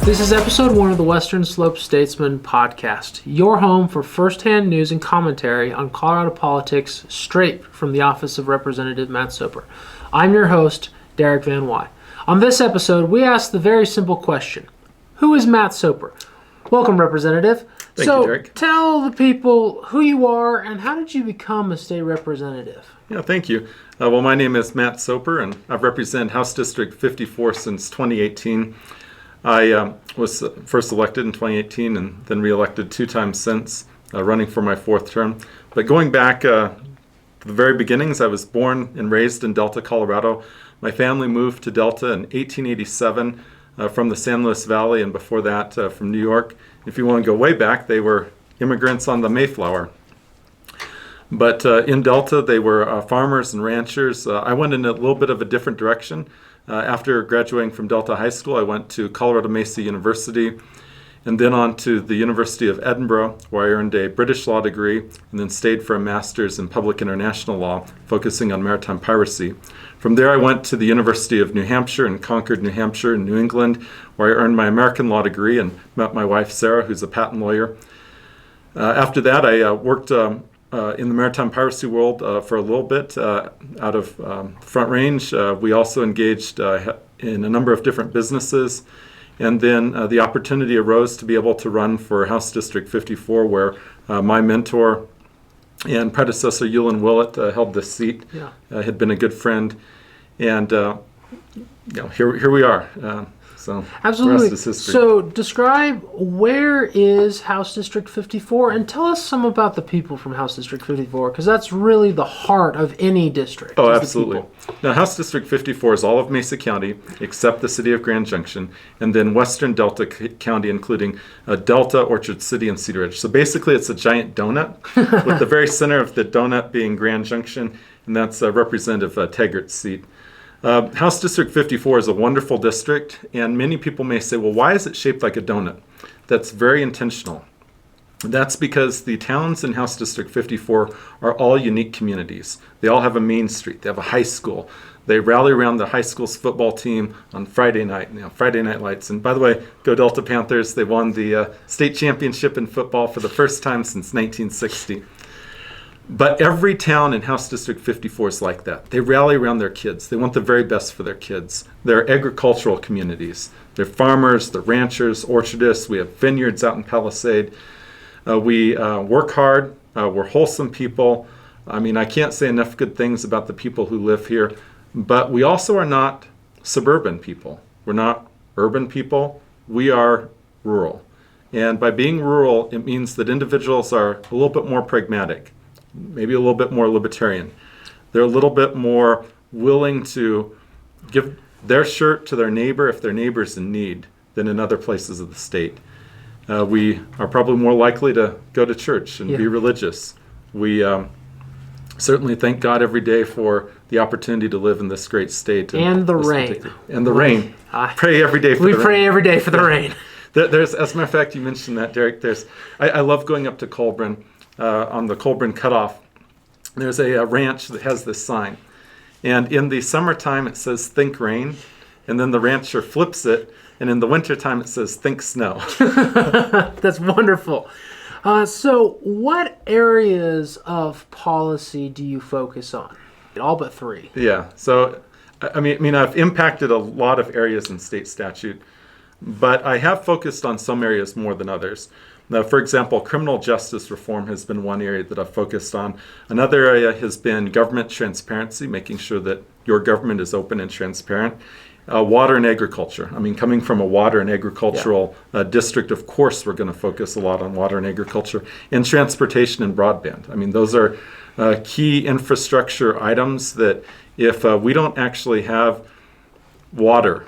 This is episode 1 of the Western Slope Statesman podcast, your home for first-hand news and commentary on Colorado politics straight from the office of Representative Matt Soper. I'm your host, Derek Van Wy. On this episode, we ask the very simple question, who is Matt Soper? Welcome, Representative. Thank you, Derek. Tell the people who you are and how did you become a state representative? Yeah, thank you. Well, my name is Matt Soper, and I've represented House District 54 since 2018. I was first elected in 2018 and then re-elected 2 times since, running for my 4th term. But going back to the very beginnings, I was born and raised in Delta, Colorado. My family moved to Delta in 1887 from the San Luis Valley, and before that from New York. If you want to go way back, they were immigrants on the Mayflower. But in Delta, they were farmers and ranchers. I went in a little bit of a different direction. After graduating from Delta High School, I went to Colorado Mesa University and then on to the University of Edinburgh, where I earned a British law degree and then stayed for a master's in public international law, focusing on maritime piracy. From there, I went to the University of New Hampshire in Concord, New Hampshire in New England, where I earned my American law degree and met my wife, Sarah, who's a patent lawyer. After that, I worked in the maritime piracy world for a little bit out of Front Range. We also engaged in a number of different businesses. And then the opportunity arose to be able to run for House District 54, where my mentor and predecessor, Eulin Willett, held this seat. Yeah. Had been a good friend. And here we are. So Absolutely. The rest is history. So describe where is House District 54 and tell us some about the people from House District 54 because that's really the heart of any district. Oh, absolutely. Now, House District 54 is all of Mesa County except the city of Grand Junction and then western Delta County, including Delta, Orchard City, and Cedar Ridge. So basically, it's a giant donut with the very center of the donut being Grand Junction, and that's Representative Taggart's seat. House District 54 is a wonderful district, and many people may say, well, why is it shaped like a donut? That's very intentional. That's because the towns in House District 54 are all unique communities. They all have a main street. They have a high school. They rally around the high school's football team on Friday night, Friday Night Lights. And by the way, go Delta Panthers. They won the state championship in football for the first time since 1960. But every town in House District 54 is like that. They rally around their kids. They want the very best for their kids. They're agricultural communities. They're farmers, they're ranchers, orchardists. We have vineyards out in Palisade. We work hard. We're wholesome people. I mean, I can't say enough good things about the people who live here. But we also are not suburban people. We're not urban people. We are rural. And by being rural, it means that individuals are a little bit more pragmatic. Maybe a little bit more libertarian. They're a little bit more willing to give their shirt to their neighbor if their neighbor's in need than in other places of the state. We are probably more likely to go to church and be religious. We certainly thank God every day for the opportunity to live in this great state. And the rain. And the rain. Pray every day for the rain. We pray every day for the rain. There's, as a matter of fact, you mentioned that, Derek. I love going up to Colburn. On the Colburn Cutoff, there's a ranch that has this sign. And in the summertime, it says, think rain. And then the rancher flips it. And in the wintertime, it says, think snow. That's wonderful. So what areas of policy do you focus on? All but 3. Yeah. So, I mean, I've impacted a lot of areas in state statute. But I have focused on some areas more than others. Now, for example, criminal justice reform has been one area that I've focused on. Another area has been government transparency, making sure that your government is open and transparent. Water and agriculture. I mean, coming from a water and agricultural district, of course, we're going to focus a lot on water and agriculture. And transportation and broadband. I mean, those are key infrastructure items that if we don't actually have water,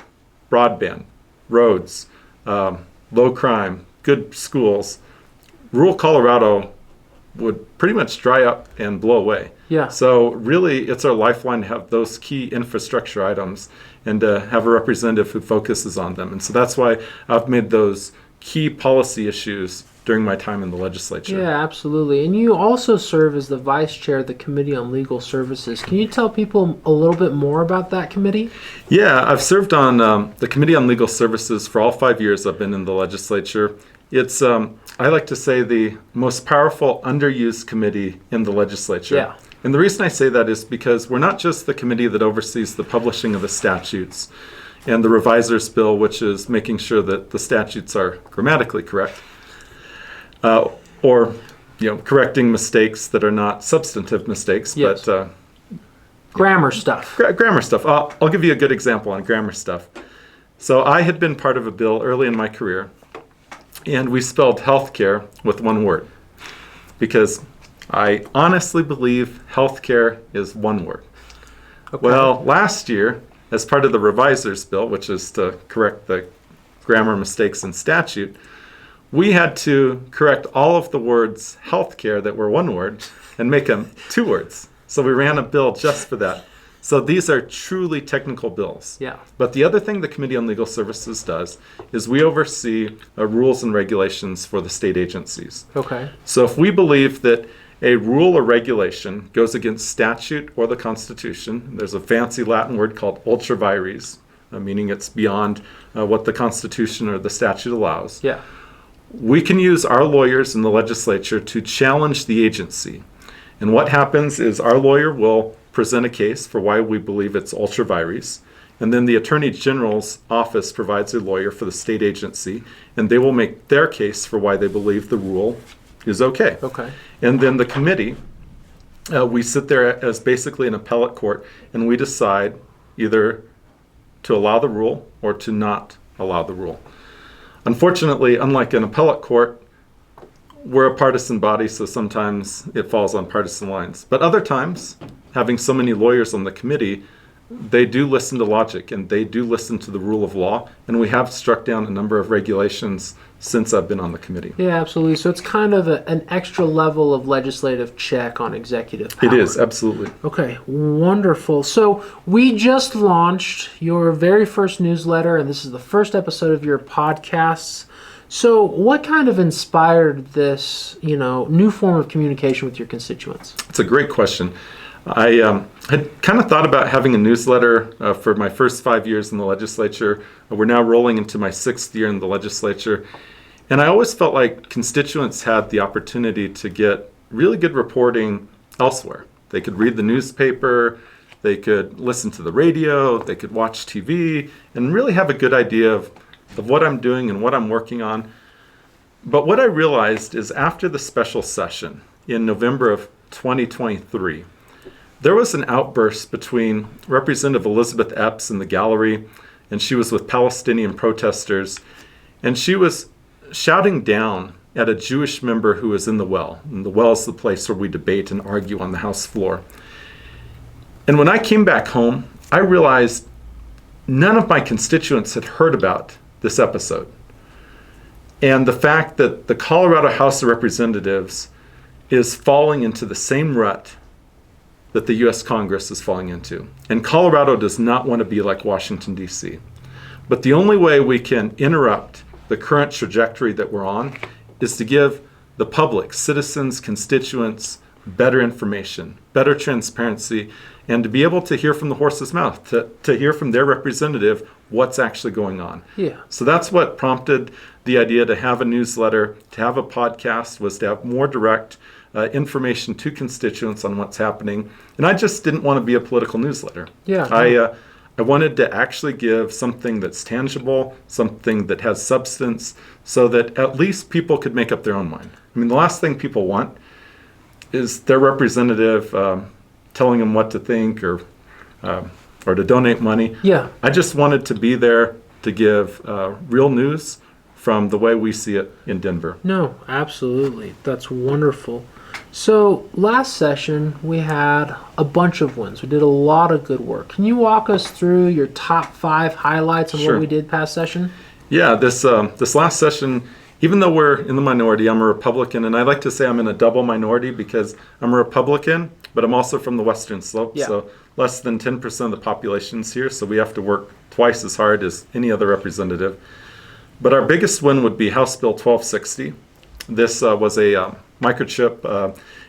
broadband, roads, low crime, good schools, rural Colorado would pretty much dry up and blow away. Yeah. So really, it's our lifeline to have those key infrastructure items and to have a representative who focuses on them. And so that's why I've made those key policy issues during my time in the legislature. Yeah, absolutely. And you also serve as the vice chair of the Committee on Legal Services. Can you tell people a little bit more about that committee? Yeah, I've served on the Committee on Legal Services for all 5 years I've been in the legislature. It's, I like to say, the most powerful underused committee in the legislature. Yeah. And the reason I say that is because we're not just the committee that oversees the publishing of the statutes and the reviser's bill, which is making sure that the statutes are grammatically correct, or correcting mistakes that are not substantive mistakes, Yes. but Grammar stuff. grammar stuff. I'll give you a good example on grammar stuff. So I had been part of a bill early in my career, and we spelled healthcare with one word because I honestly believe healthcare is one word. Okay. Well, last year, as part of the reviser's bill, which is to correct the grammar mistakes in statute, we had to correct all of the words healthcare that were one word and make them two words. So we ran a bill just for that. So these are truly technical bills. Yeah. But the other thing the Committee on Legal Services does is we oversee rules and regulations for the state agencies. Okay. So if we believe that a rule or regulation goes against statute or the Constitution, there's a fancy Latin word called ultra vires, meaning it's beyond what the Constitution or the statute allows. Yeah. We can use our lawyers in the legislature to challenge the agency. And what happens is our lawyer will present a case for why we believe it's ultra vires. And then the Attorney General's office provides a lawyer for the state agency, and they will make their case for why they believe the rule is okay. Okay. And then the committee, we sit there as basically an appellate court, and we decide either to allow the rule or to not allow the rule. Unfortunately, unlike an appellate court, we're a partisan body, so sometimes it falls on partisan lines. But other times, having so many lawyers on the committee, they do listen to logic and they do listen to the rule of law. And we have struck down a number of regulations since I've been on the committee. Yeah, absolutely. So it's kind of an extra level of legislative check on executive power. It is, absolutely. Okay, wonderful. So we just launched your very first newsletter, and this is the first episode of your podcasts. So what kind of inspired this, new form of communication with your constituents? It's a great question. I had kind of thought about having a newsletter for my first 5 years in the legislature. We're now rolling into my 6th year in the legislature. And I always felt like constituents had the opportunity to get really good reporting elsewhere. They could read the newspaper, they could listen to the radio, they could watch TV, and really have a good idea of what I'm doing and what I'm working on. But what I realized is after the special session in November of 2023, there was an outburst between Representative Elizabeth Epps in the gallery, and she was with Palestinian protesters, and she was shouting down at a Jewish member who was in the well. And the well is the place where we debate and argue on the House floor. And when I came back home, I realized none of my constituents had heard about this episode. And the fact that the Colorado House of Representatives is falling into the same rut that the U.S. Congress is falling into. And Colorado does not want to be like Washington, D.C. But the only way we can interrupt the current trajectory that we're on is to give the public, citizens, constituents, better information, better transparency, and to be able to hear from the horse's mouth, to hear from their representative what's actually going on. Yeah. So that's what prompted the idea to have a newsletter, to have a podcast, was to have more direct information to constituents on what's happening. And I just didn't want to be a political newsletter. Yeah. I wanted to actually give something that's tangible, something that has substance, so that at least people could make up their own mind. I mean, the last thing people want is their representative telling them what to think or to donate money. Yeah. I just wanted to be there to give real news from the way we see it in Denver. No, absolutely. That's wonderful. So last session, we had a bunch of wins. We did a lot of good work. Can you walk us through your top 5 highlights of Sure. what we did past session? Yeah, this last session, even though we're in the minority, I'm a Republican, and I like to say I'm in a double minority because I'm a Republican, but I'm also from the Western Slope, Yeah. so less than 10% of the population's here, so we have to work twice as hard as any other representative. But our biggest win would be House Bill 1260. This was a microchip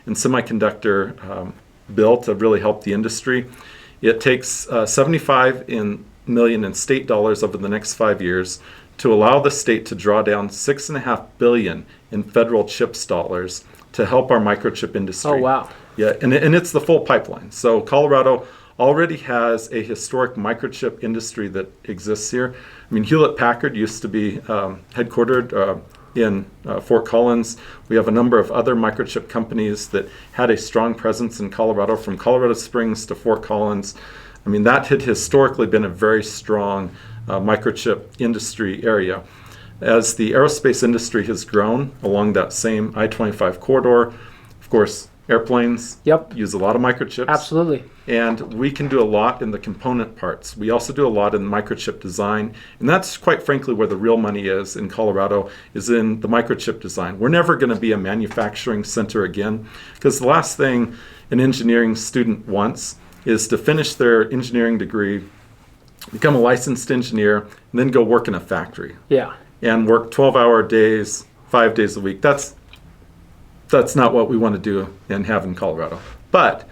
and semiconductor bill to really help the industry. It takes $75 million in state dollars over the next 5 years to allow the state to draw down $6.5 billion in federal CHIPS dollars to help our microchip industry. Oh, wow. Yeah, and it's the full pipeline. So Colorado already has a historic microchip industry that exists here. I mean, Hewlett-Packard used to be headquartered in Fort Collins. We have a number of other microchip companies that had a strong presence in Colorado, from Colorado Springs to Fort Collins. I mean, that had historically been a very strong microchip industry area. As the aerospace industry has grown along that same I-25 corridor, of course, airplanes use a lot of microchips. Absolutely. And we can do a lot in the component parts. We also do a lot in microchip design. And that's quite frankly where the real money is in Colorado, is in the microchip design. We're never going to be a manufacturing center again, because the last thing an engineering student wants is to finish their engineering degree, become a licensed engineer, and then go work in a factory. Yeah. And work 12-hour days, 5 days a week. That's not what we want to do and have in Colorado. But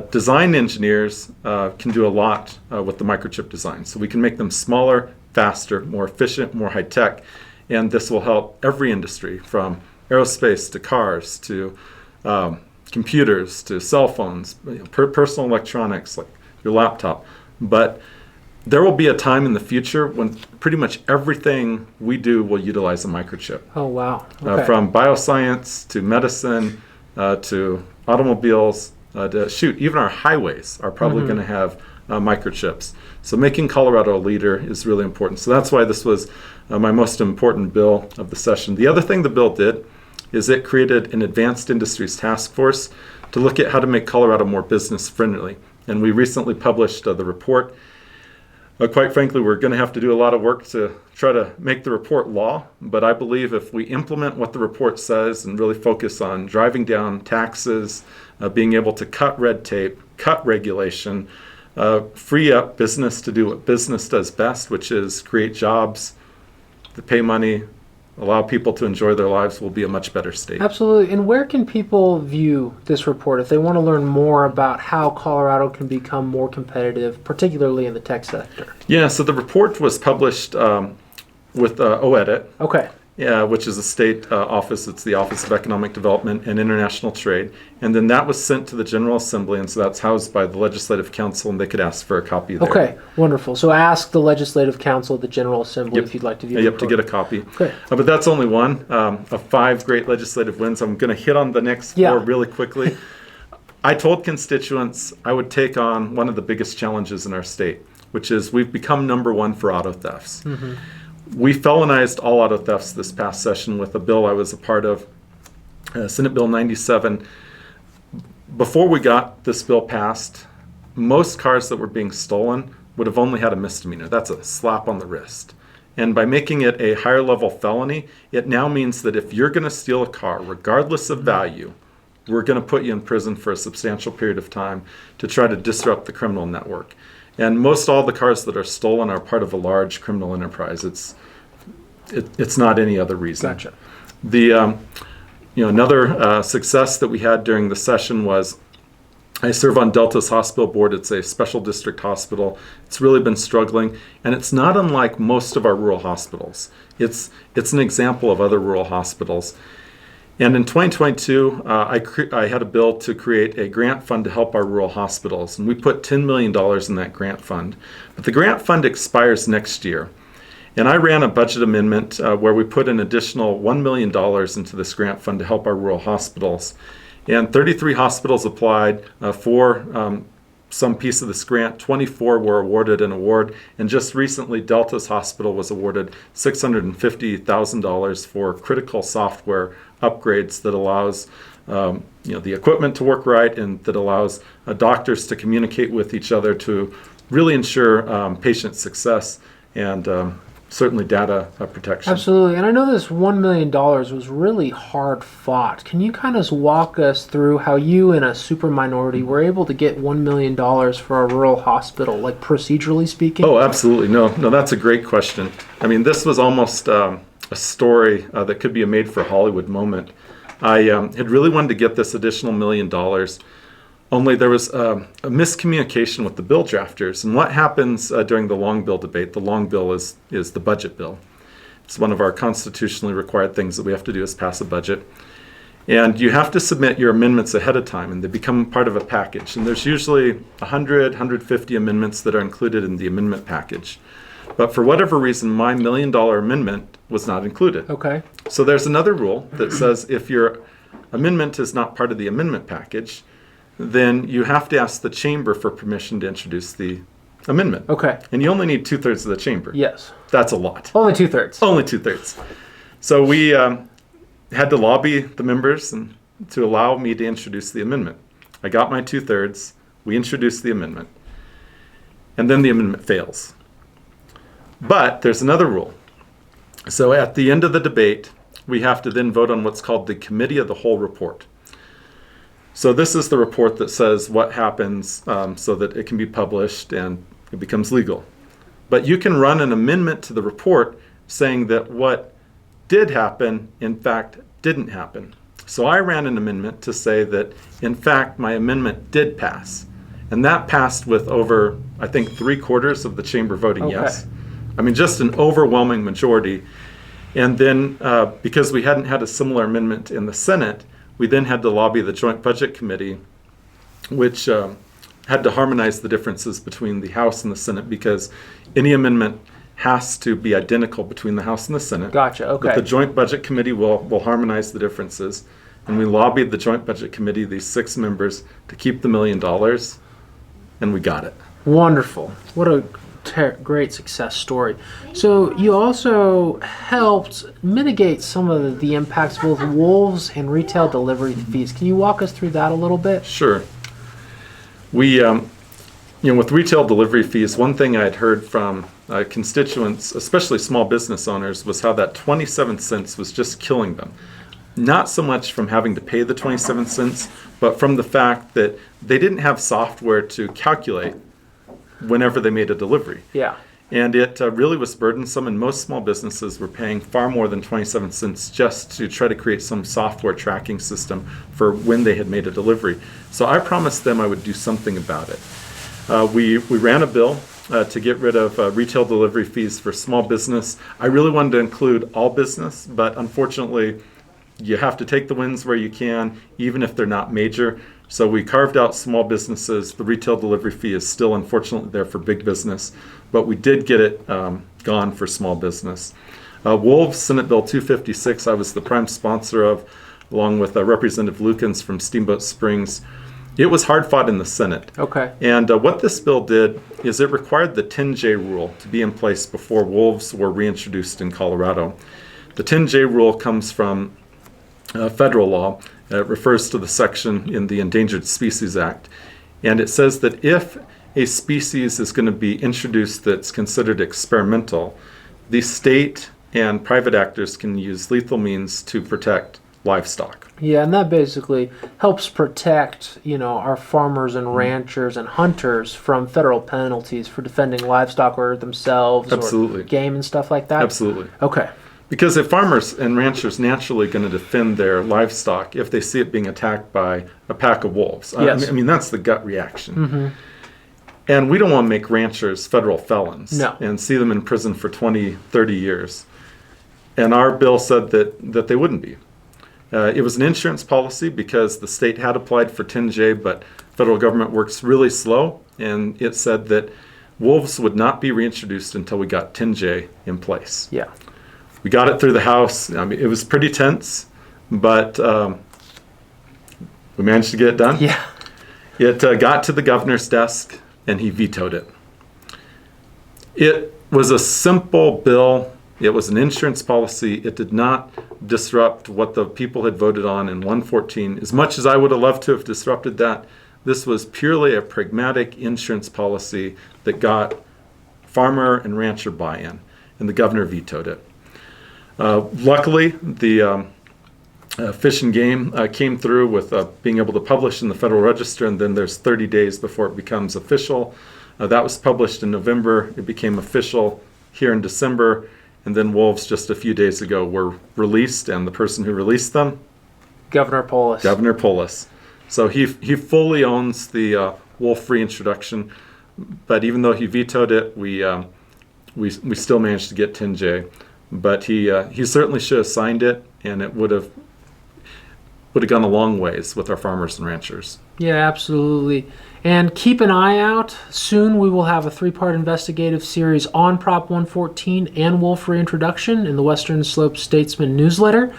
design engineers can do a lot with the microchip design. So we can make them smaller, faster, more efficient, more high-tech. And this will help every industry, from aerospace to cars to computers to cell phones, personal electronics like your laptop. But there will be a time in the future when pretty much everything we do will utilize a microchip. Oh, wow. Okay. From bioscience to medicine to automobiles, even our highways are probably going to have microchips. So making Colorado a leader is really important. So that's why this was my most important bill of the session. The other thing the bill did is it created an advanced industries task force to look at how to make Colorado more business friendly. And we recently published the report. Quite frankly, we're going to have to do a lot of work to try to make the report law, but I believe if we implement what the report says and really focus on driving down taxes, being able to cut red tape, cut regulation, free up business to do what business does best, which is create jobs, to pay money, allow people to enjoy their lives, will be a much better state. Absolutely. And where can people view this report if they want to learn more about how Colorado can become more competitive, particularly in the tech sector? Yeah, so the report was published with OEDIT. Okay. Yeah, which is a state office. It's the Office of Economic Development and International Trade. And then that was sent to the General Assembly, and so that's housed by the Legislative Council, and they could ask for a copy there. Okay, wonderful. So ask the Legislative Council of the General Assembly if you'd like to view the report. To get a copy. Okay. But that's only one of 5 great legislative wins. I'm going to hit on the next 4 really quickly. I told constituents I would take on one of the biggest challenges in our state, which is we've become number 1 for auto thefts. Mm-hmm. We felonized all auto thefts this past session with a bill I was a part of, Senate Bill 97. Before we got this bill passed, most cars that were being stolen would have only had a misdemeanor. That's a slap on the wrist. And by making it a higher level felony, it now means that if you're going to steal a car, regardless of value, we're going to put you in prison for a substantial period of time to try to disrupt the criminal network. And most all the cars that are stolen are part of a large criminal enterprise. It's not any other reason. Gotcha. The another success that we had during the session was I serve on Delta's hospital board. It's a special district hospital. It's really been struggling, and it's not unlike most of our rural hospitals. It's an example of other rural hospitals. And in 2022, I had a bill to create a grant fund to help our rural hospitals, and we put $10 million in that grant fund. But the grant fund expires next year. And I ran a budget amendment where we put an additional $1 million into this grant fund to help our rural hospitals. And 33 hospitals applied for some piece of this grant. 24 were awarded an award. And just recently, Delta's hospital was awarded $650,000 for critical software upgrades that allows the equipment to work right, and that allows doctors to communicate with each other to really ensure patient success and certainly data protection. Absolutely. And I know this $1 million was really hard fought. Can you kind of walk us through how you and a super minority were able to get $1 million for a rural hospital, like procedurally speaking? Oh, absolutely. No, that's a great question. I mean, this was almost a story that could be a made-for-Hollywood moment. I had really wanted to get this additional $1 million, only there was a miscommunication with the bill drafters. And what happens during the long bill debate? The long bill is the budget bill. It's one of our constitutionally required things that we have to do is pass a budget. And you have to submit your amendments ahead of time, and they become part of a package. And there's usually 100, 150 amendments that are included in the amendment package. But for whatever reason, my $1 million amendment was not included. Okay. So there's another rule that says if your amendment is not part of the amendment package, then you have to ask the chamber for permission to introduce the amendment. Okay. And you only need 2/3 of the chamber. Yes. That's a lot. Only 2/3. Only 2/3. So we had to lobby the members and to allow me to introduce the amendment. I got my 2/3. We introduced the amendment. And then the amendment fails. But there's another rule. So at the end of the debate, we have to then vote on what's called the committee of the whole report. So this is the report that says what happens so that it can be published and it becomes legal. But you can run an amendment to the report saying that what did happen, in fact, didn't happen. So I ran an amendment to say that, in fact, my amendment did pass. And that passed with over, I think, 3/4 of the chamber voting yes. I mean, just an overwhelming majority. And then because we hadn't had a similar amendment in the Senate, we then had to lobby the Joint Budget Committee, which had to harmonize the differences between the House and the Senate, because any amendment has to be identical between the House and the Senate. Gotcha, okay. But the Joint Budget Committee will harmonize the differences. And we lobbied the Joint Budget Committee, these 6 members, to keep the $1 million, and we got it. Wonderful. What a great success story. So you also helped mitigate some of the impacts of both wolves and retail delivery fees. Can you walk us through that a little bit? Sure. We, with retail delivery fees, one thing I had heard from constituents, especially small business owners, was how that 27 cents was just killing them. Not so much from having to pay the 27 cents, but from the fact that they didn't have software to calculate whenever they made a delivery. Yeah. And it really was burdensome, and most small businesses were paying far more than 27 cents just to try to create some software tracking system for when they had made a delivery. So I promised them I would do something about it. We ran a bill to get rid of retail delivery fees for small business. I really wanted to include all business, but unfortunately, you have to take the wins where you can, even if they're not major. So we carved out small businesses. The retail delivery fee is still unfortunately there for big business, but we did get it gone for small business. Wolves, Senate Bill 256, I was the prime sponsor of, along with Representative Lukens from Steamboat Springs. It was hard fought in the Senate. Okay. And what this bill did is it required the 10J rule to be in place before wolves were reintroduced in Colorado. The 10J rule comes from federal law. It refers to the section in the Endangered Species Act. And it says that if a species is going to be introduced that's considered experimental, the state and private actors can use lethal means to protect livestock. Yeah, and that basically helps protect, our farmers and ranchers and hunters from federal penalties for defending livestock or themselves Absolutely. Or game and stuff like that? Absolutely. Okay. Because if farmers and ranchers naturally going to defend their livestock if they see it being attacked by a pack of wolves. Yes. I mean, that's the gut reaction. Mm-hmm. And we don't want to make ranchers federal felons No. and see them in prison for 20, 30 years. And our bill said that they wouldn't be. It was an insurance policy because the state had applied for 10J, but federal government works really slow, and it said that wolves would not be reintroduced until we got 10J in place. Yeah. We got it through the House. I mean, it was pretty tense, but we managed to get it done. Yeah. It got to the governor's desk, and he vetoed it. It was a simple bill. It was an insurance policy. It did not disrupt what the people had voted on in 114. As much as I would have loved to have disrupted that, this was purely a pragmatic insurance policy that got farmer and rancher buy-in, and the governor vetoed it. Luckily, the Fish and Game came through with being able to publish in the Federal Register, and then there's 30 days before it becomes official. That was published in November. It became official here in December, And then wolves just a few days ago were released, and the person who released them, Governor Polis. Governor Polis. So he fully owns the wolf reintroduction, but even though he vetoed it, we still managed to get 10J. But he certainly should have signed it, and it would have gone a long ways with our farmers and ranchers. Yeah, absolutely. And keep an eye out. Soon we will have a 3-part investigative series on Prop 114 and wolf reintroduction in the Western Slope Statesman newsletter.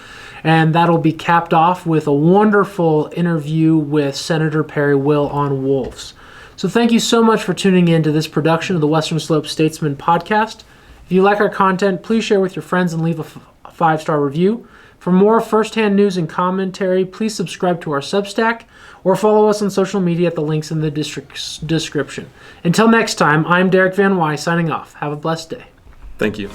And that'll be capped off with a wonderful interview with Senator Perry Will on wolves. So thank you so much for tuning in to this production of the Western Slope Statesman podcast. If you like our content, please share with your friends and leave a 5-star review. For more firsthand news and commentary, please subscribe to our Substack or follow us on social media at the links in the description. Until next time, I'm Derek Van Wy signing off. Have a blessed day. Thank you.